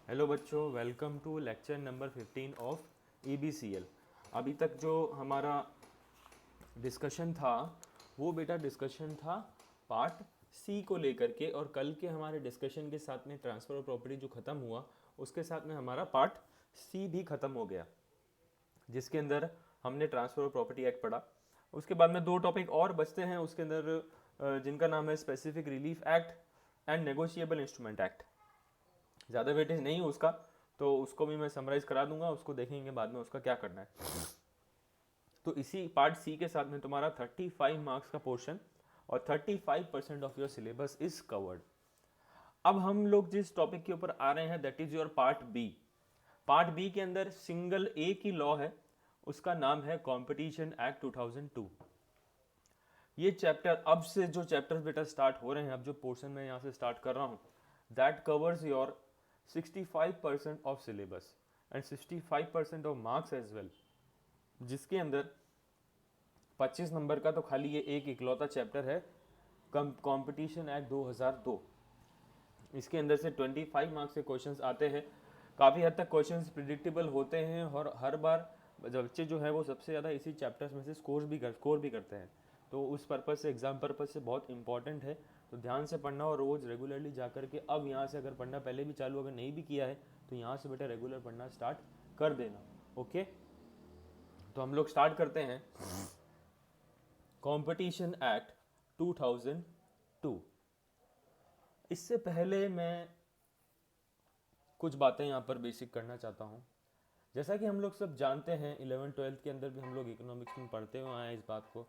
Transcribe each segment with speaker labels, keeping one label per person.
Speaker 1: Hello बच्चों, welcome to lecture number 15 of EBCL। अभी तक जो हमारा डिस्कशन था वो बेटा डिस्कशन था पार्ट सी को लेकर के, और कल के हमारे डिस्कशन के साथ में ट्रांसफ़र ऑफ प्रॉपर्टी जो ख़त्म हुआ उसके साथ में हमारा पार्ट सी भी ख़त्म हो गया, जिसके अंदर हमने ट्रांसफ़र ऑफ प्रॉपर्टी एक्ट पढ़ा। उसके बाद में दो टॉपिक और बचते हैं उसके अंदर, जिनका नाम है specific relief act and negotiable instrument act. ज़्यादा वेटेज नहीं है उसका, तो उसको भी मैं समराइज करा दूंगा, उसको देखेंगे बाद में उसका क्या करना है। तो इसी पार्ट सी के साथ में तुम्हारा 35 मार्क्स का पोर्शन और 35% of your syllabus is covered. अब हम लोग जिस टॉपिक के ऊपर आ रहे हैं that is your part B. Part B के अंदर सिंगल एक ही लॉ है, उसका नाम है कॉम्पिटिशन एक्ट 2002। ये चैप्टर, अब से जो चैप्टर्स बेटा स्टार्ट हो रहे हैं, अब जो पोर्शन मैं यहाँ से स्टार्ट कर रहा हूँ, that covers your 65% of syllabus and 65% of marks as well, जिसके अंदर 25 नंबर का तो खाली ये एक इकलौता चैप्टर है कॉम्पिटिशन एक्ट 2002। इसके अंदर से 25 मार्क्स के क्वेश्चंस आते हैं। काफ़ी हद तक क्वेश्चंस प्रिडिक्टेबल होते हैं और हर बार बच्चे जो है वो सबसे ज़्यादा इसी चैप्टर्स में से स्कोर भी करते हैं। तो उस पर्पज़ से, एग्जाम पर्पज़ से बहुत इंपॉर्टेंट है। तो ध्यान से पढ़ना और रोज़ रेगुलरली जा कर के, अब यहाँ से अगर पढ़ना पहले भी चालू अगर नहीं भी किया है तो यहाँ से बेटा रेगुलर पढ़ना स्टार्ट कर देना। ओके, तो हम लोग स्टार्ट करते हैं कॉम्पिटिशन एक्ट 2002। इससे पहले मैं कुछ बातें यहाँ पर बेसिक करना चाहता हूँ। जैसा कि हम लोग सब जानते हैं, 11th-12th के अंदर भी हम लोग इकोनॉमिक्स में पढ़ते हुए आए हैं इस बात को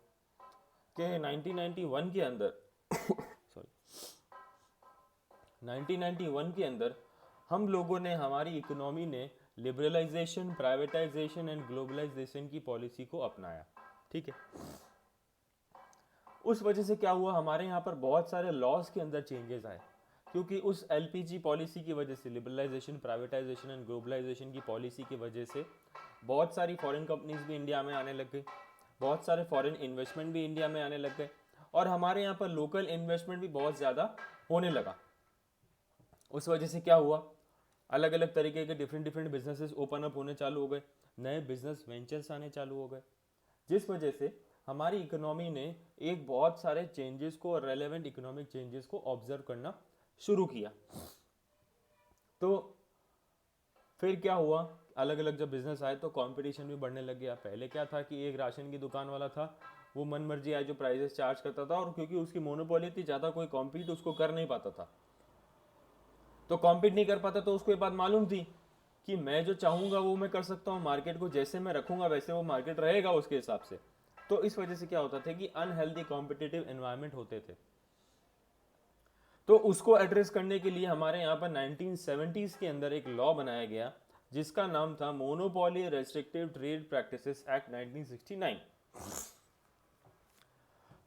Speaker 1: कि 1991 के अंदर सॉरी 1991 के अंदर हम लोगों ने, हमारी इकोनॉमी ने लिबरलाइजेशन, प्राइवेटाइजेशन एंड ग्लोबलाइजेशन की पॉलिसी को अपनाया। ठीक है, उस वजह से क्या हुआ, हमारे यहाँ पर बहुत सारे लॉज के अंदर चेंजेस आए, क्योंकि उस LPG पॉलिसी की वजह से, लिबरलाइजेशन, प्राइवेटाइजेशन एंड ग्लोबलाइजेशन की पॉलिसी की वजह से बहुत सारी फॉरेन कंपनीज भी इंडिया में आने लग गई, बहुत सारे फॉरेन इन्वेस्टमेंट भी इंडिया में आने लग गए, और हमारे यहाँ पर लोकल इन्वेस्टमेंट भी बहुत ज़्यादा होने लगा। उस वजह से क्या हुआ, अलग अलग तरीके के डिफरेंट बिजनेसेस ओपन अप होने चालू हो गए, नए बिजनेस वेंचर्स आने चालू हो गए, जिस वजह से हमारी इकोनॉमी ने एक बहुत सारे चेंजेस को, रेलेवेंट इकोनॉमिक चेंजेस को ऑब्जर्व करना शुरू किया। तो फिर क्या हुआ, अलग अलग जब बिजनेस आए तो कंपटीशन भी बढ़ने लग गया। पहले क्या था कि एक राशन की दुकान वाला था, वो मन मर्जी आए जो प्राइजेस चार्ज करता था, और क्योंकि उसकी मोनोपोली थी, ज़्यादा कोई कॉम्पीट उसको कर नहीं पाता था। तो कॉम्पीट नहीं कर पाता तो उसको ये बात मालूम थी कि मैं जो चाहूँगा वो मैं कर सकता हूँ, मार्केट को जैसे मैं रखूँगा वैसे वो मार्केट रहेगा उसके हिसाब से। तो इस वजह से क्या होता था कि अनहेल्दी कॉम्पिटिटिव एनवायरनमेंट होते थे। तो उसको एड्रेस करने के लिए हमारे यहाँ पर 1970s के अंदर एक लॉ बनाया गया, जिसका नाम था monopoly restrictive trade practices act 1969।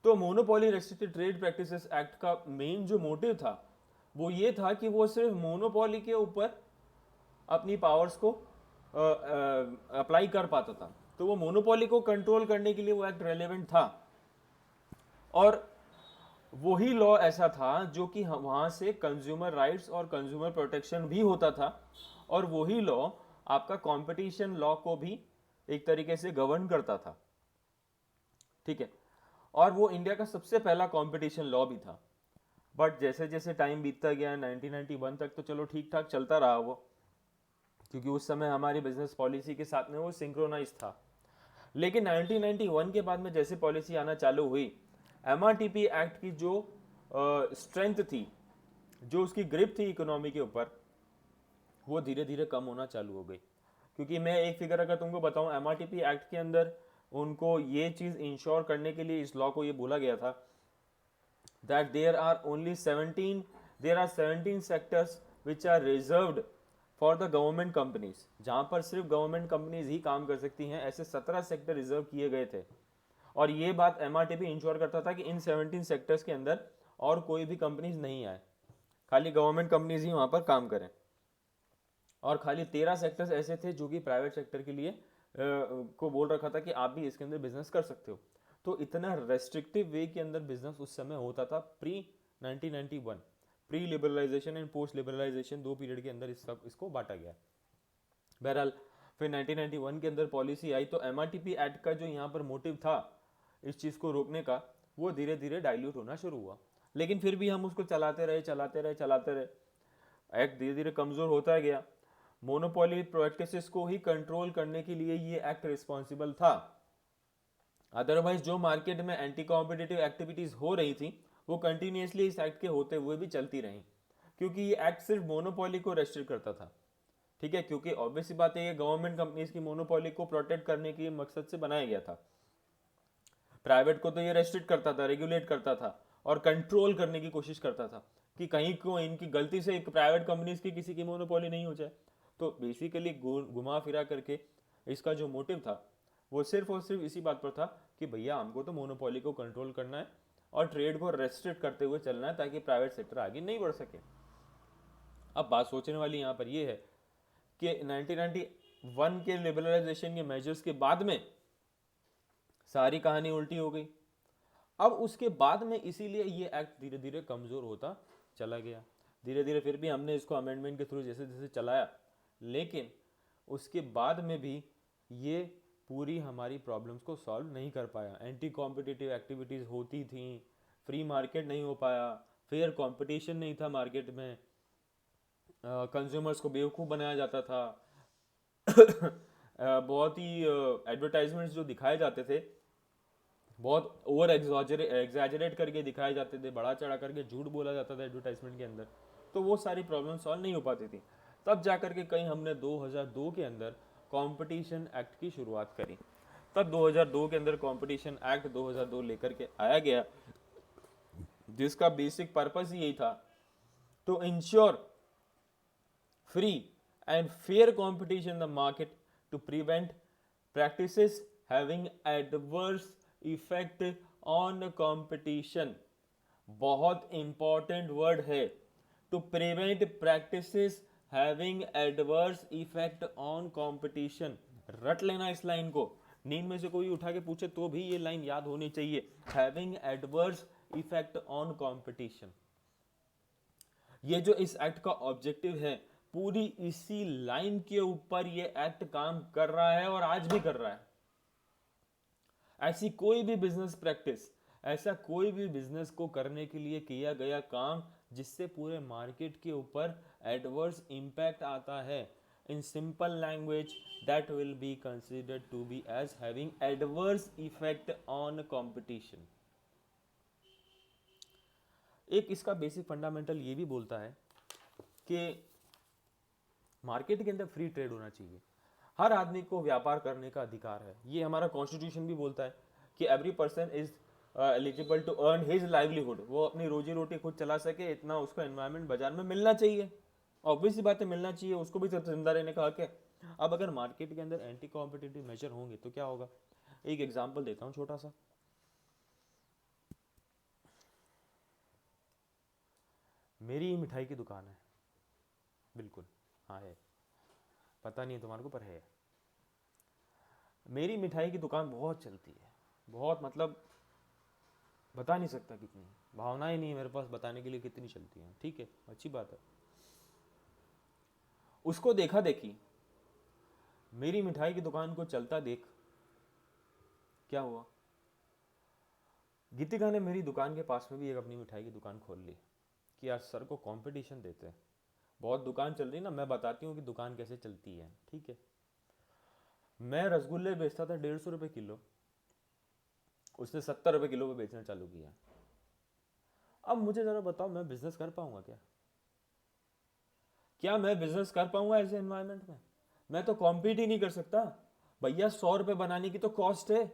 Speaker 1: तो monopoly restrictive trade practices act का मेन जो मोटिव था वो ये था कि वो सिर्फ मोनोपोली के ऊपर अपनी पावर्स को अप्लाई कर पाता था। तो वो मोनोपोली को कंट्रोल करने के लिए वो एक्ट रेलेवेंट था, और वही लॉ ऐसा था जो कि वहां से कंज्यूमर राइट्स और कंज्यूमर प्रोटेक्शन भी होता था, और वही लॉ आपका कंपटीशन लॉ को भी एक तरीके से गवर्न करता था। ठीक है, और वो इंडिया का सबसे पहला कंपटीशन लॉ भी था। बट जैसे जैसे टाइम बीतता गया 1991 तक तो चलो ठीक ठाक चलता रहा वो, क्योंकि उस समय हमारी बिजनेस पॉलिसी के साथ में वो सिंक्रोनाइज था। लेकिन 1991 के बाद में जैसे पॉलिसी आना चालू हुई, MRTP एक्ट की जो स्ट्रेंथ थी, जो उसकी ग्रिप थी इकोनॉमी के ऊपर, वो धीरे धीरे कम होना चालू हो गई। क्योंकि मैं एक फिगर अगर तुमको बताऊं, MRTP एक्ट के अंदर उनको ये चीज़ इंश्योर करने के लिए इस लॉ को ये बोला गया था that there are 17 sectors which are reserved for the government companies, जहां पर सिर्फ गवर्नमेंट कंपनीज ही काम कर सकती हैं, ऐसे 17 सेक्टर रिजर्व किए गए थे। और ये बात MRTP इंश्योर करता था कि इन 17 सेक्टर्स के अंदर और कोई भी कंपनीज नहीं आए, खाली गवर्नमेंट कंपनीज ही वहां पर काम करें। और खाली 13 सेक्टर्स ऐसे थे जो कि प्राइवेट सेक्टर के लिए को बोल रखा था कि आप भी इसके अंदर बिजनेस कर सकते हो। तो इतना रेस्ट्रिक्टिव वे के अंदर बिजनेस उस समय होता था pre 1991। Pre liberalisation and post liberalisation, 2 period के अंदर इसको बांटा गया। बहरहाल फिर 1991 के अंदर पॉलिसी आई, तो एमआरटीपी एक्ट का जो यहाँ पर मोटिव था इस चीज़ को रोकने का, वो धीरे धीरे डाइल्यूट होना शुरू हुआ। लेकिन फिर भी हम उसको चलाते रहे। एक्ट धीरे धीरे कमज़ोर होता गया। मोनोपोली प्रैक्टिसेस को ही कंट्रोल करने के लिए ये एक्ट रिस्पॉन्सिबल था। अदरवाइज जो मार्केट में एंटी कॉम्पिटिटिव एक्टिविटीज़ हो रही थी वो कंटिन्यूसली इस एक्ट के होते हुए भी चलती रहीं, क्योंकि ये एक्ट सिर्फ मोनोपोली को रेस्ट्रिक्ट करता था। ठीक है, क्योंकि ऑब्वियसली बात है ये गवर्नमेंट कंपनीज की मोनोपोली को प्रोटेक्ट करने के मकसद से बनाया गया था। प्राइवेट को तो ये रेस्ट्रिक्ट करता था, रेगुलेट करता था और कंट्रोल करने की कोशिश करता था कि कहीं को इनकी गलती से एक प्राइवेट कंपनीज की किसी की मोनोपोली नहीं हो जाए। तो बेसिकली घुमा फिरा करके इसका जो मोटिव था वो सिर्फ और सिर्फ इसी बात पर था कि भैया हमको तो मोनोपोली को कंट्रोल करना है और ट्रेड को रेस्ट्रिक्ट करते हुए चलना है ताकि प्राइवेट सेक्टर आगे नहीं बढ़ सके। अब बात सोचने वाली यहाँ पर यह है कि 1991 के लिबरलाइजेशन के मेजर्स के बाद में सारी कहानी उल्टी हो गई। अब उसके बाद में इसीलिए ये एक्ट धीरे धीरे कमज़ोर होता चला गया। धीरे धीरे फिर भी हमने इसको अमेंडमेंट के थ्रू जैसे जैसे चलाया, लेकिन उसके बाद में भी ये पूरी हमारी प्रॉब्लम्स को सॉल्व नहीं कर पाया। एंटी कॉम्पिटिटिव एक्टिविटीज़ होती थी, फ्री मार्केट नहीं हो पाया, फेयर कंपटीशन नहीं था मार्केट में, कंज्यूमर्स को बेवकूफ़ बनाया जाता था बहुत ही एडवर्टाइजमेंट्स जो दिखाए जाते थे बहुत ओवर एग्जैजरेट करके दिखाए जाते थे, बढ़ा चढ़ा करके झूठ बोला जाता था एडवर्टाइजमेंट के अंदर, तो वो सारी प्रॉब्लम सॉल्व नहीं हो पाती थी। तब जा करके कहीं हमने 2002 के अंदर कंपटीशन एक्ट की शुरुआत करी। तब 2002 के अंदर कंपटीशन एक्ट 2002 लेकर के आया गया, जिसका बेसिक पर्पस यही था to ensure free and fair competition in the market to prevent practices having adverse effect on competition। बहुत important word है, to prevent practices having adverse effect on competition। रट लेना इस लाइन को, नींद में से कोई उठा के पूछे तो भी ये लाइन याद होनी चाहिए, having adverse effect on competition। ये जो इस एक्ट का ऑब्जेक्टिव है पूरी इसी लाइन के ऊपर ये एक्ट काम कर रहा है और आज भी कर रहा है। ऐसी कोई भी बिजनेस प्रैक्टिस, ऐसा कोई भी बिजनेस को करने के लिए किया गया काम जिससे पूरे मार्केट के ऊपर एडवर्स इंपैक्ट आता है, in simple language that will be considered to be as having adverse effect on competition. एक इसका बेसिक फंडामेंटल ये भी बोलता है कि मार्केट के अंदर फ्री ट्रेड होना चाहिए, हर आदमी को व्यापार करने का अधिकार है। ये हमारा कॉन्स्टिट्यूशन भी बोलता है कि every person is eligible to earn his livelihood, वो अपनी रोजी रोटी खुद चला सके, इतना उसको एनवायरनमेंट बाजार में मिलना चाहिए। ऑब्वियसली बात है मिलना चाहिए, उसको भी तो जिंदा रहने का हक है। अब अगर मार्केट के अंदर एंटी कॉम्पिटिटिव मेजर होंगे तो क्या होगा, एक एग्जाम्पल देता हूँ छोटा सा। मेरी मिठाई की दुकान है, बिल्कुल हाँ है, पता नहीं है तुम्हारे को पर है। मेरी मिठाई की दुकान बहुत चलती है, बहुत मतलब बता नहीं सकता कितनी, भावनाएं नहीं है मेरे पास बताने के लिए कितनी चलती है। ठीक है, अच्छी बात है। उसको देखा देखी मेरी मिठाई की दुकान को चलता देख क्या हुआ, गीतिका ने मेरी दुकान के पास में भी एक अपनी मिठाई की दुकान खोल ली कि आज सर को कंपटीशन देते हैं, बहुत दुकान चल रही ना, मैं बताती हूँ कि दुकान कैसे चलती है। ठीक है, मैं रसगुल्ले बेचता था 150 रुपये किलो, उसने 70 रुपये किलो पे बेचना चालू किया। अब मुझे जरा बताओ मैं बिजनेस कर पाऊंगा क्या मैं बिजनेस कर पाऊंगा ऐसे एनवायरनमेंट में? मैं तो कॉम्पीट ही नहीं कर सकता भैया। 100 रुपये बनाने की तो कॉस्ट है,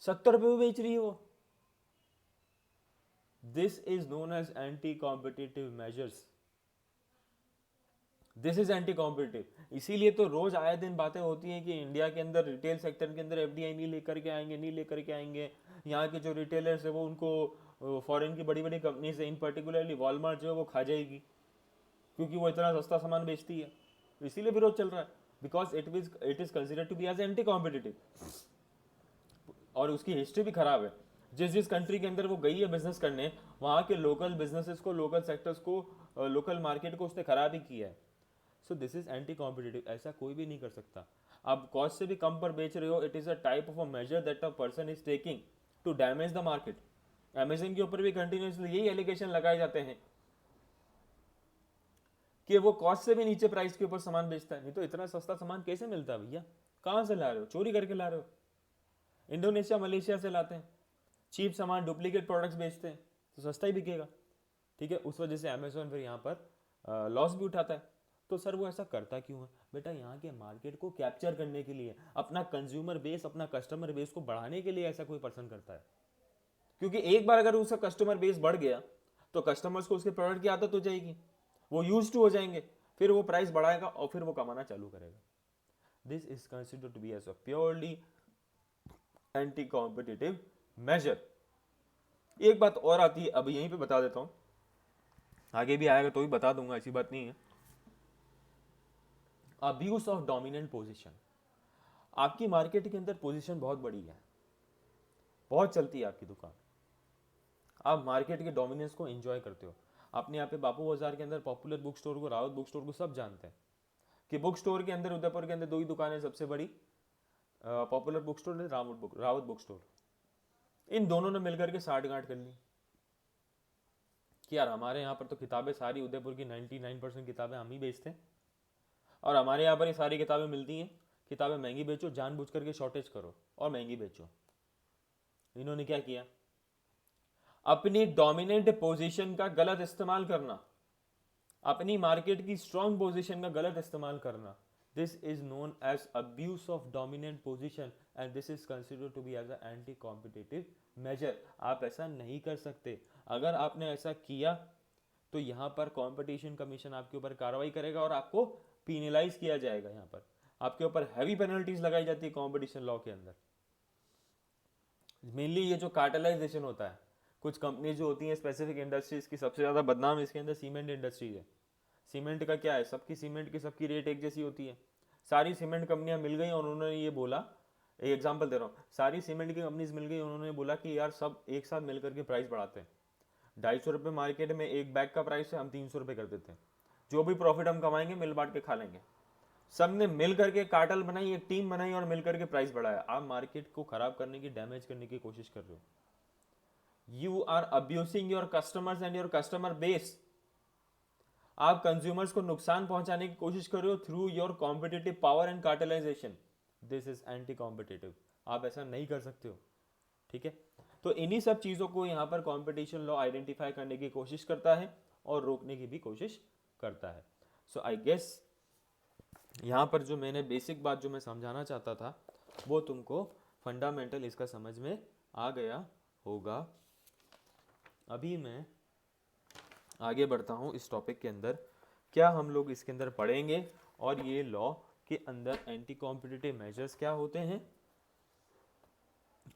Speaker 1: 70 रुपये में बेच रही है वो। This is known as anti competitive measures, this is anti competitive. इसीलिए तो रोज आए दिन बातें होती हैं कि इंडिया के अंदर रिटेल सेक्टर के अंदर एफडीआई नहीं लेकर के आएंगे। यहाँ के जो रिटेलर्स है वो उनको फॉरेन की बड़ी बड़ी कंपनी से, इन पर्टिकुलरली वॉलमार्ट जो है वो खा जाएगी, क्योंकि वो इतना सस्ता सामान बेचती है। इसीलिए विरोध चल रहा है, because it is considered to be as anti competitive. और उसकी हिस्ट्री भी खराब है। जिस जिस कंट्री के अंदर वो गई है बिजनेस करने, वहाँ के लोकल बिजनेसेस को, लोकल सेक्टर्स को, लोकल मार्केट को उसने खराब ही किया है. सो दिस इज एंटी कॉम्पिटिटिव. ऐसा कोई भी नहीं कर सकता. आप कॉस्ट से भी कम पर बेच रहे हो, it is a type of a measure that a person is taking to damage the market. Amazon के ऊपर भी कंटिन्यूसली यही एलिगेशन लगाए जाते हैं कि वो कॉस्ट से भी नीचे प्राइस के ऊपर सामान बेचता है. नहीं तो इतना सस्ता सामान कैसे मिलता है भैया? कहाँ से ला रहे हो? चोरी करके ला रहे हो. इंडोनेशिया मलेशिया से लाते हैं, चीप सामान, डुप्लीकेट प्रोडक्ट्स बेचते हैं, तो सस्ता ही बिकेगा. ठीक है, उस वजह से अमेजोन फिर यहाँ पर लॉस भी उठाता है. तो सर वो ऐसा करता क्यों है? बेटा यहाँ के मार्केट को कैप्चर करने के लिए, अपना कंज्यूमर बेस, अपना कस्टमर बेस को बढ़ाने के लिए ऐसा कोई पर्सन करता है. क्योंकि एक बार अगर उसका कस्टमर बेस बढ़ गया तो कस्टमर्स को उसके प्रोडक्ट की आदत हो जाएगी, वो यूज टू हो जाएंगे, फिर वो प्राइस बढ़ाएगा और फिर वो कमाना चालू करेगा. This is considered to be as a purely anti competitive measure. एक बात और आती है, अब यहीं पे बता देता हूं, आगे भी आएगा तो भी बता दूंगा, ऐसी बात नहीं है. Abuse of dominant position. आपकी मार्केट के अंदर पोजीशन बहुत बड़ी है, बहुत चलती है आपकी दुकान, आप मार्केट के डोमिनेंस को एंजॉय करते हो. अपने यहाँ पे बापू बाजार के अंदर पॉपुलर बुक स्टोर को, रावत बुक स्टोर को सब जानते हैं कि बुक स्टोर के अंदर उदयपुर के अंदर दो ही दुकानें सबसे बड़ी, पॉपुलर बुक स्टोर है, रावत बुक स्टोर. इन दोनों ने मिलकर के साठ गांठ कर ली कि यार हमारे यहाँ पर तो किताबें सारी, उदयपुर की 99% किताबें हम ही बेचते हैं और हमारे यहाँ पर ये सारी किताबें मिलती हैं. किताबें महंगी बेचो, जानबूझ करके शॉर्टेज करो और महंगी बेचो. इन्होंने क्या किया? अपनी डोमिनेंट पोजीशन का गलत इस्तेमाल करना, अपनी मार्केट की स्ट्रॉन्ग पोजीशन का गलत इस्तेमाल करना. This is known as abuse of dominant position and this is considered to be as a anti competitive measure. आप ऐसा नहीं कर सकते. अगर आपने ऐसा किया तो यहाँ पर कंपटीशन कमीशन आपके ऊपर कार्रवाई करेगा और आपको पीनलाइज किया जाएगा. यहाँ पर आपके ऊपर हैवी पेनल्टीज लगाई जाती है कंपटीशन लॉ के अंदर. मेनली ये जो कार्टेलाइजेशन होता है, कुछ कंपनी जो होती हैं स्पेसिफिक इंडस्ट्रीज की, सबसे ज़्यादा बदनाम इसके अंदर सीमेंट इंडस्ट्रीज है. सीमेंट का क्या है, सबकी सीमेंट की सबकी रेट एक जैसी होती है. सारी सीमेंट कंपनियां मिल गई और उन्होंने ये बोला, एक एग्जांपल दे रहा हूँ, सारी सीमेंट की कंपनीज मिल गई, उन्होंने बोला कि यार सब एक साथ मिल करके प्राइस बढ़ाते हैं. 250 रुपये मार्केट में एक बैग का प्राइस है, हम 300 रुपये कर देते हैं, जो भी प्रॉफिट हम कमाएंगे मिल बांट के खा लेंगे. सब ने मिल करके कार्टल बनाई, एक टीम बनाई और मिल करके प्राइस बढ़ाया. आप मार्केट को खराब करने की, डैमेज करने की कोशिश कर रहे हो. You are abusing your customers and your customer base. आप कंज्यूमर्स को नुकसान पहुंचाने की कोशिश कर रहे हो through your competitive power and cartelisation. This is anti competitive. आप ऐसा नहीं कर सकते हो. ठीक है, तो इन्हीं सब चीजों को यहाँ पर कॉम्पिटिशन लॉ आइडेंटिफाई करने की कोशिश करता है और रोकने की भी कोशिश करता है. सो आई गेस यहाँ पर जो मैंने बेसिक बात जो मैं समझाना चाहता था वो तुमको फंडामेंटल इसका समझ में आ गया होगा. अभी मैं आगे बढ़ता हूँ इस टॉपिक के अंदर. क्या हम लोग इसके अंदर पढ़ेंगे और ये लॉ के अंदर एंटी कॉम्पिटिटिव मेजर्स क्या होते हैं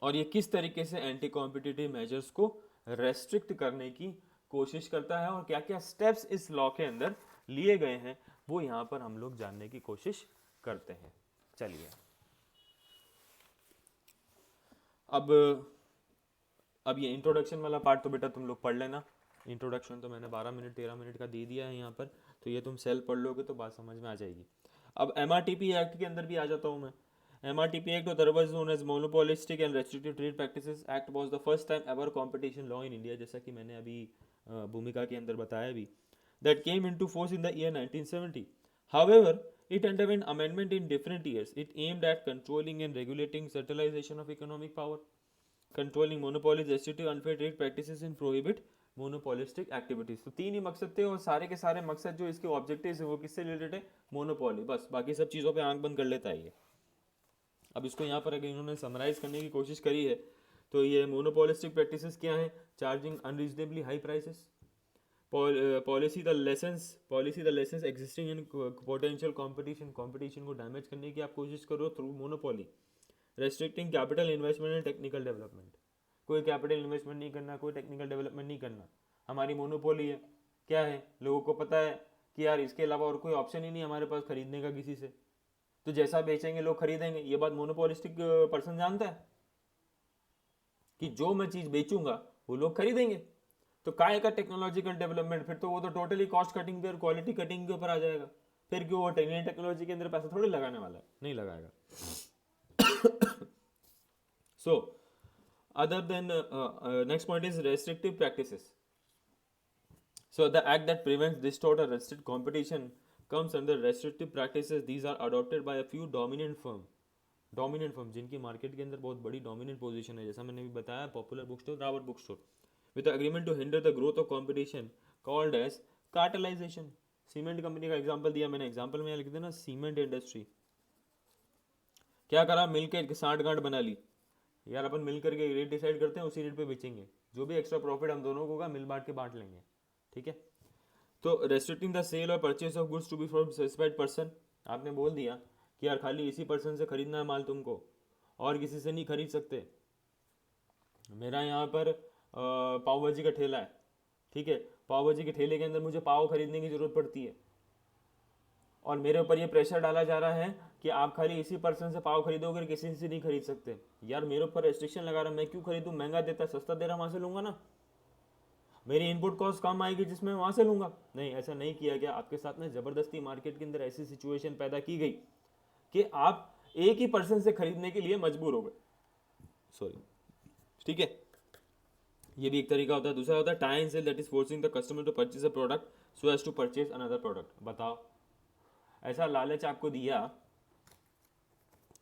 Speaker 1: और ये किस तरीके से एंटी कॉम्पिटिटिव मेजर्स को रेस्ट्रिक्ट करने की कोशिश करता है और क्या क्या स्टेप्स इस लॉ के अंदर लिए गए हैं वो यहाँ पर हम लोग जानने की कोशिश करते हैं. चलिए, अब ये इंट्रोडक्शन वाला पार्ट तो बेटा तुम लोग पढ़ लेना. इंट्रोडक्शन तो मैंने 12 मिनट 13 मिनट का दे दिया है यहाँ पर, तो ये तुम सेल पढ़ लोगे तो बात समझ में आ जाएगी. अब MRTP एक्ट के अंदर भी आ जाता हूँ मैं. MRTP Act, otherwise known as Monopolistic and Restrictive Trade Practices Act, was the first time ever competition law in India, जैसा कि मैंने अभी भूमिका के अंदर बताया भी, that came into force in the year 1970. However, it underwent amendment in different years. It aimed at controlling and regulating centralization of economic power, controlling monopolies, restrictive unfair trade practices and prohibit monopolistic activities. तो तीन ही मकसद थे और सारे के सारे मकसद जो इसके ऑब्जेक्टिव्स है वो किससे रिलेटेड है? मोनोपोली. बस बाकी सब चीज़ों पे आंख बंद कर लेता है ये. अब इसको यहाँ पर अगर इन्होंने समराइज करने की कोशिश करी है तो ये मोनोपोलिस्टिक प्रैक्टिसेस क्या है? Charging unreasonably high prices, policy the lessons existing in potential competition को डैमेज करने की आप कोशिश करो through monopoly, restricting capital investment and technical development. कोई कैपिटल इन्वेस्टमेंट नहीं करना, कोई टेक्निकल डेवलपमेंट नहीं करना. हमारी मोनोपोली है, क्या है, लोगों को पता है कि यार इसके अलावा और कोई ऑप्शन ही नहीं हमारे पास खरीदने का किसी से, तो जैसा बेचेंगे लोग खरीदेंगे. ये बात मोनोपोलिस्टिक पर्सन जानता है. कि जो मैं चीज़ बेचूंगा वो लोग खरीदेंगे। तो काय का टेक्नोलॉजिकल डेवलपमेंट, फिर तो वो तो टोटली कॉस्ट कटिंग पे और क्वालिटी कटिंग के ऊपर आ जाएगा। फिर क्यों वो नई टेक्नोलॉजी के अंदर पैसा थोड़ी लगाने वाला है, नहीं लगाएगा। So other than next point is restrictive practices. So the act that prevents, distort or restrict competition comes under restrictive practices. These are adopted by a few dominant firm जिनकी मार्केट के अंदर बहुत बड़ी डोमिनेंट पोजीशन है, जैसा मैंने भी बताया, popular book store, Rawat book store, with agreement to hinder the growth of competition called as cartelisation. Cement company का एग्जांपल दिया मैंने, एग्जांपल में लिख देना सीमेंट इंडस्ट्री. क्या करा, मिलकर साठ-गांठ बना ली, यार अपन मिल करके रेट डिसाइड करते हैं, उसी रेट पे बेचेंगे, जो भी एक्स्ट्रा प्रॉफिट हम दोनों को होगा मिल बांट के बांट लेंगे. ठीक है. तो रेस्ट्रिक्टिंग द सेल और purchase of goods to be from specified person, आपने बोल दिया कि यार खाली इसी पर्सन से खरीदना है माल तुमको, और किसी से नहीं खरीद सकते. मेरा यहाँ पर पाव भाजी का ठेला है, ठीक है, पाव भाजी के ठेले के अंदर मुझे पाव खरीदने की ज़रूरत पड़ती है, और मेरे ऊपर ये प्रेशर डाला जा रहा है कि आप खाली इसी पर्सन से पाव खरीदोगे, किसी से नहीं खरीद सकते. यार मेरे ऊपर रेस्ट्रिक्शन लगा रहा है, मैं क्यों खरीदूँ, महंगा देता है, सस्ता दे रहा, वहाँ से लूँगा ना, मेरी इनपुट कॉस्ट कम आएगी जिसमें वहाँ से लूँगा. नहीं, ऐसा नहीं किया गया. आपके साथ में ज़बरदस्ती मार्केट के अंदर ऐसी सिचुएशन पैदा की गई कि आप एक ही पर्सन से खरीदने के लिए मजबूर हो गए. सॉरी, ठीक है, ये भी एक तरीका होता है. दूसरा होता है tie and sale, that is forcing the customer to purchase a product so as to purchase another product. बताओ, ऐसा लालच आपको दिया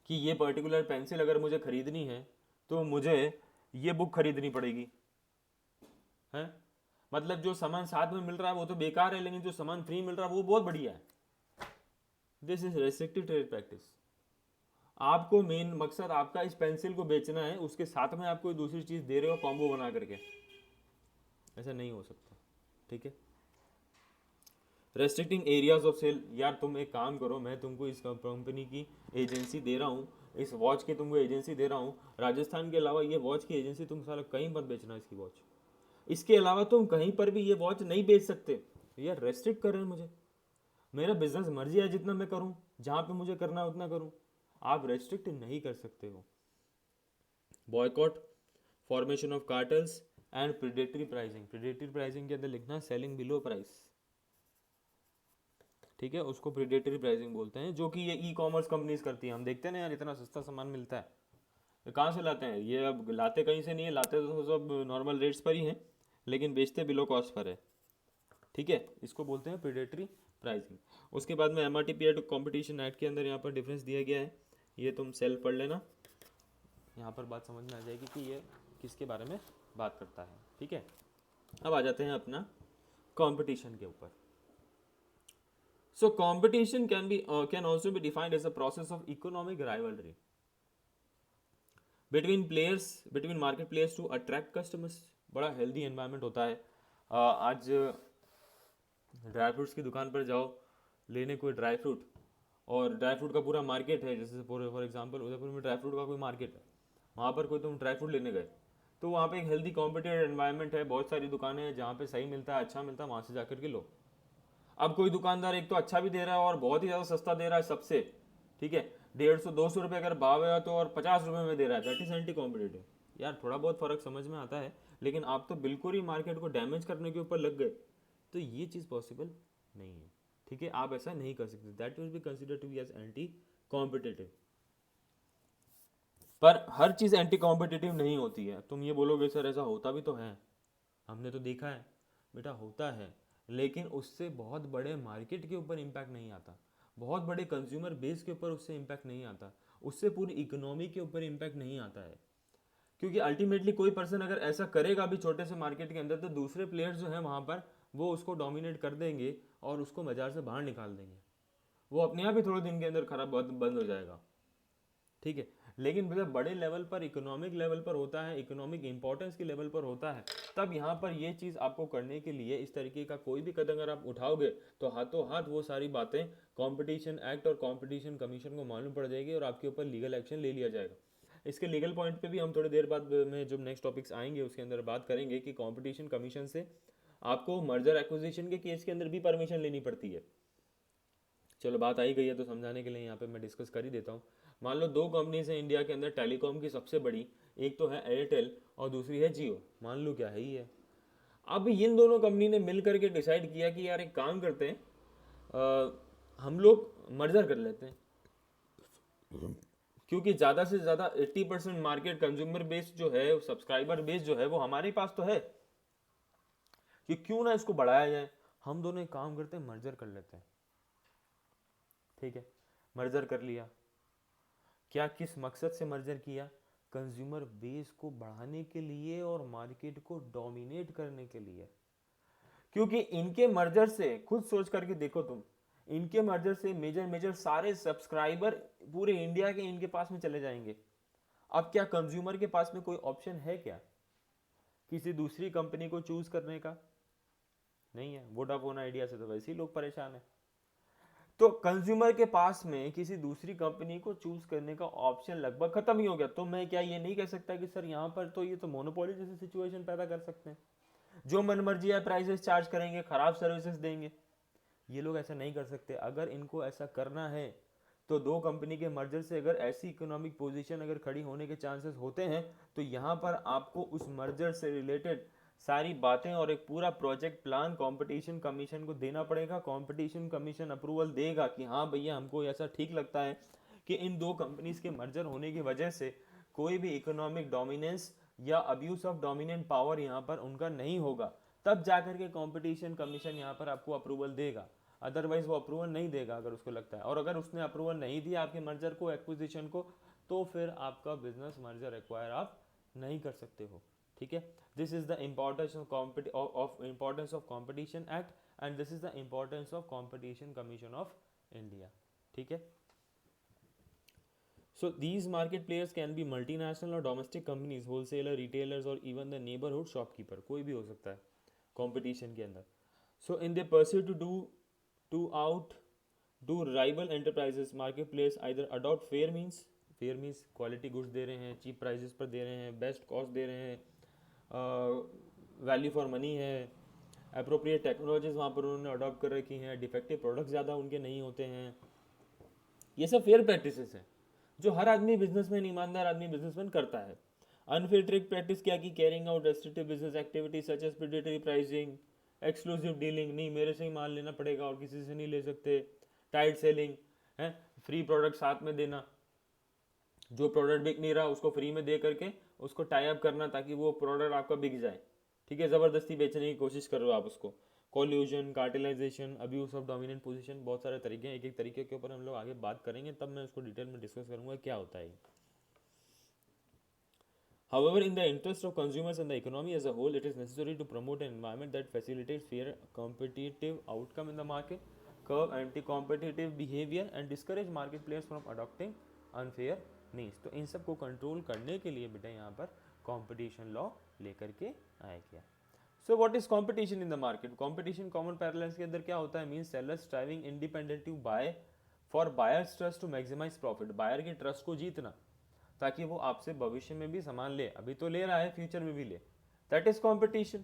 Speaker 1: कि ये पर्टिकुलर पेंसिल अगर मुझे खरीदनी है तो मुझे ये बुक खरीदनी पड़ेगी, है? मतलब जो सामान साथ में मिल रहा है वो तो बेकार है, लेकिन जो सामान फ्री मिल रहा है वो बहुत बढ़िया है. This is restrictive trade practice. आपको मेन मकसद आपका इस पेंसिल को बेचना है, उसके साथ में आप कोई दूसरी चीज दे रहे हो कॉम्बो बना करके, ऐसा नहीं हो सकता. ठीक है. रेस्ट्रिक्टिंग एरियाज ऑफ सेल, यार तुम एक काम करो, मैं तुमको इस कंपनी की एजेंसी दे रहा हूँ, इस वॉच की तुमको एजेंसी दे रहा हूँ, राजस्थान के अलावा ये वॉच की एजेंसी तुम सारा कहीं मत बेचना इसकी वॉच, इसके अलावा तुम कहीं पर भी ये वॉच नहीं बेच सकते. यार रेस्ट्रिक्ट कर रहे हैं मुझे, मेरा बिजनेस मर्जी है, जितना मैं करूं, जहां पे मुझे करना है उतना करूं, आप रेस्ट्रिक्ट नहीं कर सकते हो. Boycott, formation of cartels and predatory pricing. Predatory pricing के अंदर लिखना सेलिंग बिलो प्राइस. ठीक है, उसको प्रेडेटरी प्राइसिंग बोलते हैं, जो कि ये ई कॉमर्स कंपनीज करती हैं. हम देखते हैं ना यार, इतना सस्ता सामान मिलता है, ये कहाँ से लाते हैं, ये अब लाते कहीं से नहीं है, लाते तो सब नॉर्मल रेट्स पर ही हैं, लेकिन बेचते बिलो कॉस्ट पर है. ठीक है, इसको बोलते हैं प्रेडेटरी प्राइसिंग. उसके बाद में एमआरटीपी एंड कंपटीशन एक्ट के अंदर यहाँ पर डिफरेंस दिया गया है, ये तुम सेल्फ पढ़ लेना, यहाँ पर बात समझ में आ जाएगी कि ये किसके बारे में बात करता है. ठीक है, अब आ जाते हैं अपना कंपटीशन के ऊपर. So competition can also be defined as a process of economic rivalry between market players to attract customers. बड़ा हेल्दी एनवायरनमेंट होता है. आज ड्राई फ्रूट्स की दुकान पर जाओ लेने कोई ड्राई फ्रूट, और ड्राई फ्रूट का पूरा मार्केट है, जैसे फॉर एग्जांपल उदयपुर में ड्राई फ्रूट का कोई मार्केट है, वहाँ पर कोई तुम ड्राई फ्रूट लेने गए, तो वहाँ पे एक हेल्दी कॉम्पिटेटिव एनवायरनमेंट है, बहुत सारी दुकानें हैं जहाँ पे सही मिलता है, अच्छा मिलता है, वहाँ से जाकर के लो. अब कोई दुकानदार एक तो अच्छा भी दे रहा है और बहुत ही ज़्यादा सस्ता दे रहा है सबसे, ठीक है, 150-200 रुपये अगर भाव है तो, और 50 रुपये में दे रहा है, दैट इज एंटी कॉम्पिटेटिव. यार थोड़ा बहुत फर्क समझ में आता है, लेकिन आप तो बिल्कुल ही मार्केट को डैमेज करने के ऊपर लग गए, तो ये चीज़ पॉसिबल नहीं है. ठीक है, आप ऐसा नहीं कर सकते, that will be considered to be as anti competitive. पर हर चीज़ एंटी कॉम्पिटेटिव नहीं होती है. तुम ये बोलोगे सर ऐसा होता भी तो है, हमने तो देखा है, बेटा होता है, लेकिन उससे बहुत बड़े मार्केट के ऊपर इम्पैक्ट नहीं आता, बहुत बड़े कंज्यूमर बेस के ऊपर उससे इम्पैक्ट नहीं आता, उससे पूरी इकोनॉमी के ऊपर इम्पैक्ट नहीं आता है. क्योंकि अल्टीमेटली कोई पर्सन अगर ऐसा करेगा भी छोटे से मार्केट के अंदर, तो दूसरे प्लेयर्स जो हैं वहाँ पर वो उसको डोमिनेट कर देंगे और उसको बाजार से बाहर निकाल देंगे, वो अपने आप ही थोड़े दिन के अंदर खराब बंद हो जाएगा. ठीक है, लेकिन जब बड़े लेवल पर, इकोनॉमिक लेवल पर होता है, इकोनॉमिक इंपॉर्टेंस के लेवल पर होता है, तब यहाँ पर ये चीज़ आपको करने के लिए इस तरीके का कोई भी कदम अगर आप उठाओगे तो हाथों हाथ वो सारी बातें कंपटीशन एक्ट और कंपटीशन कमीशन को मालूम पड़ जाएगी और आपके ऊपर लीगल एक्शन ले लिया जाएगा. इसके लीगल पॉइंट पे भी हम थोड़ी देर बाद में जब नेक्स्ट टॉपिक्स आएंगे उसके अंदर बात करेंगे कि कंपटीशन कमीशन से आपको मर्जर एक्विजिशन के केस के अंदर भी परमिशन लेनी पड़ती है. चलो बात आई गई है तो समझाने के लिए यहाँ पे मैं डिस्कस कर ही देता हूँ। मान लो दो कंपनीज हैं इंडिया के अंदर टेलीकॉम की सबसे बड़ी, एक तो है एयरटेल और दूसरी है जियो, मान लो क्या है ही है। अब इन दोनों कंपनी ने मिल करके डिसाइड किया कि यार एक काम करते हैं, हम लोग मर्जर कर लेते हैं, क्योंकि ज़्यादा से ज़्यादा 80% मार्केट कंज्यूमर बेस जो है, सब्सक्राइबर बेस जो है वो हमारे पास तो है, कि क्यों ना इसको बढ़ाया जाए। हम दोनों एक काम करते हैं, मर्जर कर लेते हैं। ठीक है, मर्जर कर लिया। क्या किस मकसद से मर्जर किया? कंज्यूमर बेस को बढ़ाने के लिए और मार्केट को डोमिनेट करने के लिए। क्योंकि इनके मर्जर से, खुद सोच करके देखो तुम, इनके मर्जर से मेजर मेजर सारे सब्सक्राइबर पूरे इंडिया के इनके पास में चले जाएंगे। अब क्या कंज्यूमर के पास में कोई ऑप्शन है क्या किसी दूसरी कंपनी को चूज करने का? नहीं है। वोडाफोन आइडिया से तो वैसे ही लोग परेशान है। तो कंज्यूमर के पास में किसी दूसरी कंपनी को चूज करने का ऑप्शन लगभग खत्म ही हो गया। तो मैं क्या ये नहीं कह सकता कि सर यहाँ पर तो ये तो मोनोपोली जैसी सिचुएशन पैदा कर सकते हैं, जो मनमर्जी है प्राइसेस चार्ज करेंगे, खराब सर्विसेज देंगे। ये लोग ऐसा नहीं कर सकते। अगर इनको ऐसा करना है तो दो कंपनी के मर्जर से अगर ऐसी इकोनॉमिक पोजीशन अगर खड़ी होने के चांसेस होते हैं, तो यहाँ पर आपको उस मर्जर से रिलेटेड सारी बातें और एक पूरा प्रोजेक्ट प्लान कंपटीशन कमीशन को देना पड़ेगा। कंपटीशन कमीशन अप्रूवल देगा कि हाँ भैया हमको ऐसा ठीक लगता है कि इन दो कंपनीज के मर्जर होने की वजह से कोई भी इकोनॉमिक डोमिनेंस या अब्यूज ऑफ डोमिनेंट पावर यहाँ पर उनका नहीं होगा, तब जाकर के कंपटीशन कमीशन यहाँ पर आपको अप्रूवल देगा। अदरवाइज वो अप्रूवल नहीं देगा अगर उसको लगता है। और अगर उसने अप्रूवल नहीं दिया आपके मर्जर को, एक्विजिशन को, तो फिर आपका बिजनेस मर्जर एक्वायर आप नहीं कर सकते हो। ठीक है, this is the importance of competition act and this is the importance of competition commission of India. ठीक है, so these market players can be multinational or domestic companies, wholesaler, retailers or even the neighborhood shopkeeper, कोई भी हो सकता है competition के अंदर। so in their pursuit to outdo rival enterprises, market players either adopt fair means quality goods दे रहे हैं, cheap prices पर दे रहे हैं, बेस्ट कॉस्ट दे रहे हैं, वैल्यू फॉर मनी है, अप्रोप्रिएट टेक्नोलॉजीज वहाँ पर उन्होंने अडॉप्ट कर रखी हैं, डिफेक्टिव प्रोडक्ट्स ज़्यादा उनके नहीं होते हैं। ये सब फेयर प्रैक्टिसेस हैं जो हर आदमी बिजनेसमैन, ईमानदार आदमी बिजनेसमैन करता है। अनफेयर ट्रेड प्रैक्टिस क्या की? Carrying out restrictive business activity such as predatory pricing, exclusive dealing, नहीं मेरे से ही माल लेना पड़ेगा और किसी से नहीं ले सकते, टाइट सेलिंग है, फ्री प्रोडक्ट साथ में देना, जो प्रोडक्ट बिक नहीं रहा उसको फ्री में दे करके उसको टाई अप करना ताकि वो प्रोडक्ट आपका बिक जाए। ठीक है, ज़बरदस्ती बेचने की कोशिश कर रहे हो आप उसको। Collusion, cartelisation, abuse of dominant position, बहुत सारे तरीके हैं। एक एक तरीके के ऊपर हम लोग आगे बात करेंगे, तब मैं उसको डिटेल में डिस्कस करूंगा क्या होता है। However, in the interest of consumers and the economy as a whole, it is necessary to promote an environment that facilitates fair competitive outcome in the market, curb anti-competitive behavior and discourage market players from adopting unfair means। तो इन सब को control करने के लिए बेटा यहाँ पर competition law लेकर के आया गया। So what is competition in the market? Competition common parallels के अंदर क्या होता है? Means seller striving independent to buy for buyers trust to maximise profit, buyer के ट्रस्ट को जीतना ताकि वो आपसे भविष्य में भी सामान ले, अभी तो ले रहा है फ्यूचर में भी ले, that is competition.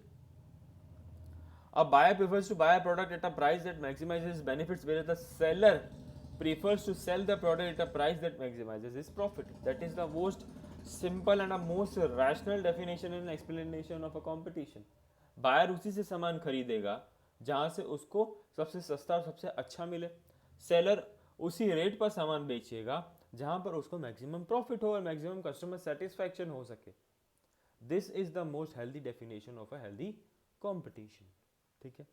Speaker 1: A buyer prefers to buy a product at a price that maximizes benefits, whereas the seller prefers to sell the product at a price that maximizes his profit. That is the most simple and a most rational definition and explanation of a competition. Buyer उसी से सामान खरीदेगा जहां से उसको सबसे सस्ता और सबसे अच्छा मिले, सेलर उसी रेट पर सामान बेचेगा जहां पर उसको मैक्सिमम प्रॉफिट हो और मैक्सिमम कस्टमर सेटिस्फैक्शन हो सके। This is the most healthy definition of a healthy competition. ठीक है,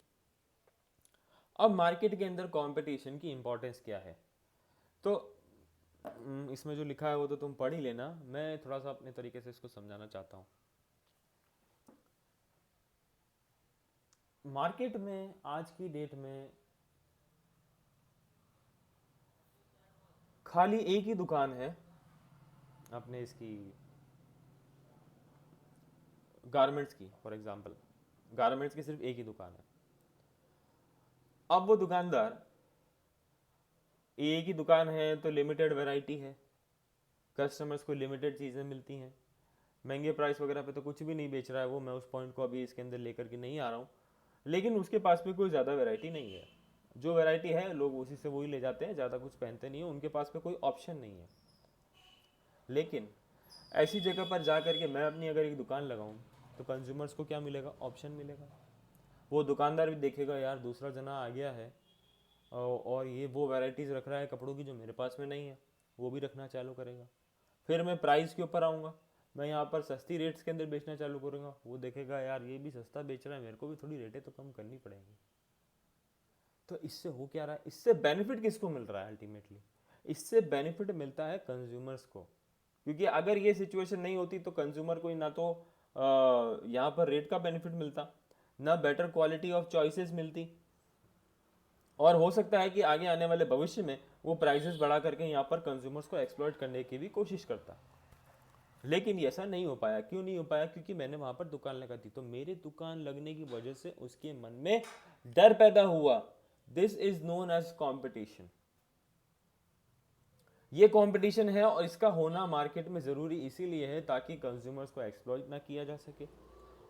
Speaker 1: अब मार्केट के अंदर कंपटीशन की इंपॉर्टेंस क्या है? तो इसमें जो लिखा है वो तो तुम पढ़ ही लेना, मैं थोड़ा सा अपने तरीके से इसको समझाना चाहता हूँ। मार्केट में आज की डेट में खाली एक ही दुकान है अपने इसकी गारमेंट्स की, फॉर एग्जांपल गारमेंट्स की सिर्फ एक ही दुकान है। अब वो दुकानदार, एक ही दुकान है तो लिमिटेड वैरायटी है, कस्टमर्स को लिमिटेड चीज़ें मिलती हैं, महंगे प्राइस वगैरह पे तो कुछ भी नहीं बेच रहा है वो, मैं उस पॉइंट को अभी इसके अंदर लेकर के नहीं आ रहा हूँ, लेकिन उसके पास में कोई ज़्यादा वैरायटी नहीं है। जो वैरायटी है लोग उसी से वही ले जाते हैं, ज़्यादा कुछ पहनते नहीं है, उनके पास में कोई ऑप्शन नहीं है। लेकिन ऐसी जगह पर जा करके मैं अपनी अगर एक दुकान लगाऊं तो कंज्यूमर्स को क्या मिलेगा, ऑप्शन मिलेगा। वो दुकानदार भी देखेगा यार दूसरा जना आ गया है और ये वो वैरायटीज़ रख रहा है कपड़ों की जो मेरे पास में नहीं है, वो भी रखना चालू करेगा। फिर मैं प्राइस के ऊपर आऊँगा, मैं यहाँ पर सस्ती रेट्स के अंदर बेचना चालू करूँगा, वो देखेगा यार ये भी सस्ता बेच रहा है, मेरे को भी थोड़ी रेटें तो कम करनी पड़ेंगी। तो इससे हो क्या रहा है, इससे बेनिफिट किसको मिल रहा है अल्टीमेटली, इससे बेनिफिट मिलता है कंज्यूमर्स को। क्योंकि अगर ये सिचुएशन नहीं होती तो कंज्यूमर को ना तो यहाँ पर रेट का बेनिफिट मिलता, ना बेटर क्वालिटी ऑफ चॉइसेस मिलती, और हो सकता है कि आगे आने वाले भविष्य में वो प्राइसेस बढ़ा करके यहाँ पर कंज्यूमर्स को एक्सप्लॉइट करने की भी कोशिश करता। लेकिन ऐसा नहीं हो पाया। क्यों नहीं हो पाया? क्योंकि मैंने वहां पर दुकान लगा दी, तो मेरी दुकान लगने की वजह से उसके मन में डर पैदा हुआ। This is known as competition. ये कंपटीशन है और इसका होना मार्केट में ज़रूरी इसीलिए है ताकि कंज्यूमर्स को एक्सप्लॉइट ना किया जा सके,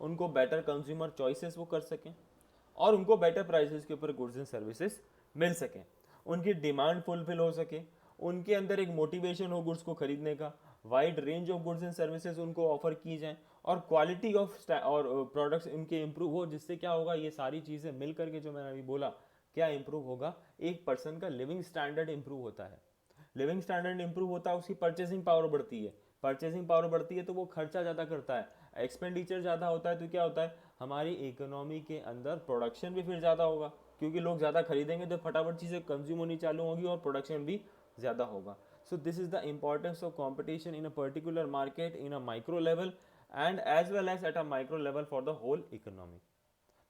Speaker 1: उनको बेटर कंज्यूमर चॉइसेस वो कर सकें और उनको बेटर प्राइसेस के ऊपर गुड्स एंड सर्विसेज मिल सकें, उनकी डिमांड फुलफिल हो सके, उनके अंदर एक मोटिवेशन हो गुड्स को खरीदने का, wide range of goods and services उनको ऑफर की जाएं और क्वालिटी ऑफ और प्रोडक्ट्स उनके इम्प्रूव हो। जिससे क्या होगा, ये सारी चीज़ें मिल करके जो मैंने अभी बोला क्या इम्प्रूव होगा, एक पर्सन का लिविंग स्टैंडर्ड इम्प्रूव होता है। लिविंग स्टैंडर्ड इंप्रूव होता है, उसकी परचेसिंग पावर बढ़ती है, परचेसिंग पावर बढ़ती है तो वो खर्चा ज़्यादा करता है, एक्सपेंडिचर ज़्यादा होता है तो क्या होता है, हमारी इकोनॉमी के अंदर प्रोडक्शन भी फिर ज़्यादा होगा, क्योंकि लोग ज़्यादा खरीदेंगे तो फटाफट चीज़ें कंज्यूम होनी चालू होगी और प्रोडक्शन भी ज़्यादा होगा। So this is the importance of competition in a particular market in a micro level and as well as at a micro level for the whole economy.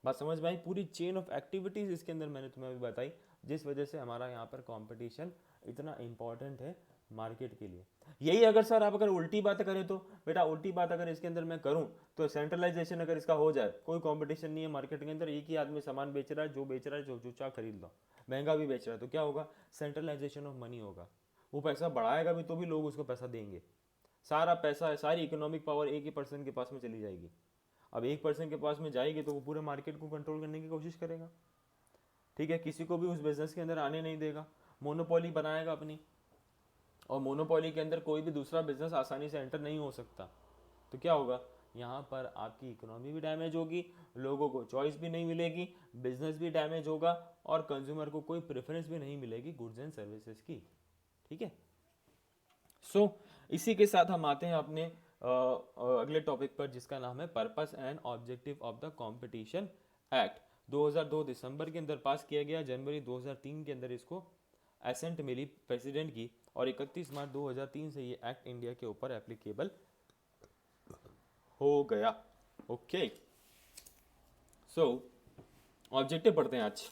Speaker 1: बात समझ में आई? पूरी चेन ऑफ एक्टिविटीज इसके अंदर मैंने तुम्हें अभी बताई, जिस वजह से हमारा यहाँ पर कंपटीशन इतना इंपॉर्टेंट है मार्केट के लिए। यही अगर सर आप अगर उल्टी बात करें तो बेटा, उल्टी बात अगर इसके अंदर मैं करूं तो सेंट्रलाइजेशन अगर इसका हो जाए, कोई कंपटीशन नहीं है मार्केट के अंदर, एक ही आदमी सामान बेच रहा है, जो बेच रहा है जो चाह खरीद लो, महंगा भी बेच रहा है, तो क्या होगा, सेंट्रलाइजेशन ऑफ मनी होगा। वो पैसा बढ़ाएगा भी तो भी लोग उसको पैसा देंगे, सारा पैसा सारी इकोनॉमिक पावर एक ही पर्सन के पास में चली जाएगी। अब एक पर्सन के पास में जाएगी तो वो पूरे मार्केट को कंट्रोल करने की कोशिश करेगा, ठीक है, किसी को भी उस बिजनेस के अंदर आने नहीं देगा, मोनोपोली बनाएगा अपनी, और मोनोपोली के अंदर कोई भी दूसरा बिजनेस आसानी से एंटर नहीं हो सकता। तो क्या होगा, यहाँ पर आपकी इकोनॉमी भी डैमेज होगी, लोगों को चॉइस भी नहीं मिलेगी, बिजनेस भी डैमेज होगा और कंज्यूमर को कोई प्रेफरेंस भी नहीं मिलेगी गुड्स एंड सर्विसेज की, ठीक है। सो इसी के साथ हम आते हैं अपने अगले टॉपिक पर, जिसका नाम है purpose and objective of the competition act. 2002 दिसंबर के अंदर पास किया गया, जनवरी 2003 के अंदर इसको एसेंट मिली प्रेसिडेंट की और 31 मार्च 2003 से ये एक्ट इंडिया के ऊपर एप्लीकेबल हो गया। ओके, सो ऑब्जेक्टिव पढ़ते हैं आज।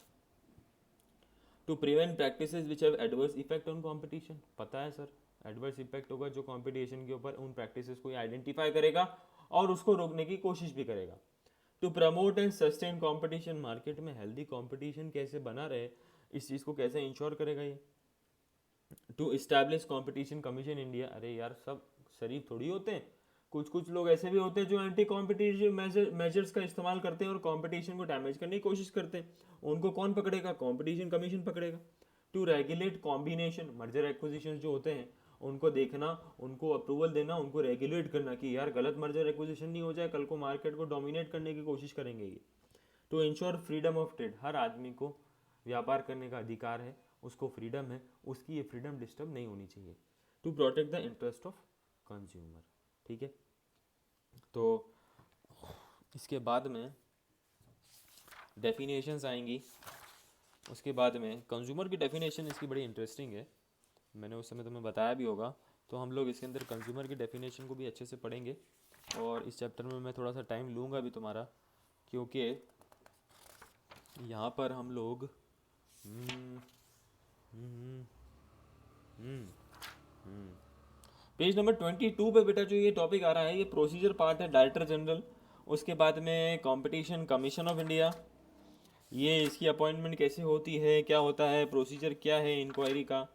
Speaker 1: To prevent practices which have adverse effect on competition. पता है सर, एडवर्स इफेक्ट होगा जो कंपटीशन के ऊपर, उन प्रैक्टिसेस को आइडेंटिफाई करेगा और उसको रोकने की कोशिश भी करेगा। To promote and sustain competition, market में हेल्दी कंपटीशन कैसे बना रहे, इस चीज़ को कैसे इंश्योर करेगा ये। To establish competition commission India, अरे यार सब शरीफ थोड़ी होते हैं, कुछ कुछ लोग ऐसे भी होते हैं जो एंटी कॉम्पिटिशन मेजर्स का इस्तेमाल करते हैं और कंपटीशन को डैमेज करने की कोशिश करते हैं, उनको कौन पकड़ेगा, कंपटीशन कमीशन पकड़ेगा। To regulate combination, merger acquisition जो होते हैं उनको देखना, उनको अप्रूवल देना, उनको रेगुलेट करना कि यार गलत मर्जर एक्विजिशन नहीं हो जाए, कल को मार्केट को डोमिनेट करने की कोशिश करेंगे ये। To ensure freedom of trade, हर आदमी को व्यापार करने का अधिकार है, उसको फ्रीडम है, उसकी ये फ्रीडम डिस्टर्ब नहीं होनी चाहिए। To protect the interest of consumer, ठीक है। तो इसके बाद में डेफिनेशंस आएंगी, उसके बाद में कंज्यूमर की डेफिनेशन इसकी बड़ी इंटरेस्टिंग है, मैंने उस समय तुम्हें बताया भी होगा, तो हम लोग इसके अंदर कंज्यूमर की डेफिनेशन को भी अच्छे से पढ़ेंगे। और इस चैप्टर में मैं थोड़ा सा टाइम लूँगा भी तुम्हारा, क्योंकि यहाँ पर हम लोग पेज नंबर 22 पे बेटा जो ये टॉपिक आ रहा है, ये प्रोसीजर पार्ट है, डायरेक्टर जनरल, उसके बाद में कंपटीशन कमीशन ऑफ इंडिया, ये इसकी अपॉइंटमेंट कैसे होती है, क्या होता है, प्रोसीजर क्या है इंक्वायरी का।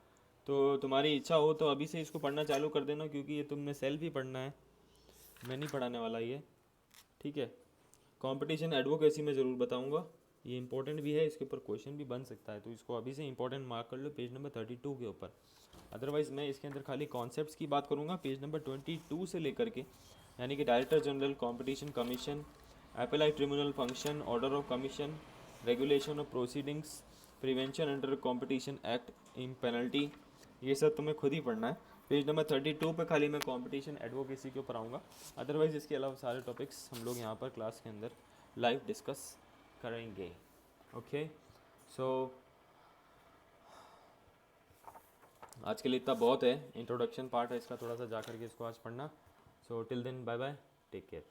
Speaker 1: तो तुम्हारी इच्छा हो तो अभी से इसको पढ़ना चालू कर देना, क्योंकि ये तुमने सेल्फ ही पढ़ना है, मैं नहीं पढ़ाने वाला ये, ठीक है। कंपटीशन एडवोकेसी में ज़रूर बताऊंगा, ये इंपॉर्टेंट भी है, इसके ऊपर क्वेश्चन भी बन सकता है, तो इसको अभी से इंपॉर्टेंट मार्क कर लो पेज नंबर 32 के ऊपर। अदरवाइज़ मैं इसके अंदर खाली कॉन्सेप्ट्स की बात करूँगा पेज नंबर 22 से लेकर के, यानी कि director general, competition commission, appellate tribunal function, order of commission, regulation of proceedings, prevention under competition act, in penalty, ये सब तुम्हें खुद ही पढ़ना है। पेज नंबर 32 पे खाली मैं कंपटीशन एडवोकेसी के ऊपर आऊँगा। अदरवाइज़ इसके अलावा सारे टॉपिक्स हम लोग यहाँ पर क्लास के अंदर लाइव डिस्कस करेंगे। ओके, सो आज के लिए इतना बहुत है, इंट्रोडक्शन पार्ट है इसका, थोड़ा सा जा करके इसको आज पढ़ना। So till then bye bye, take care.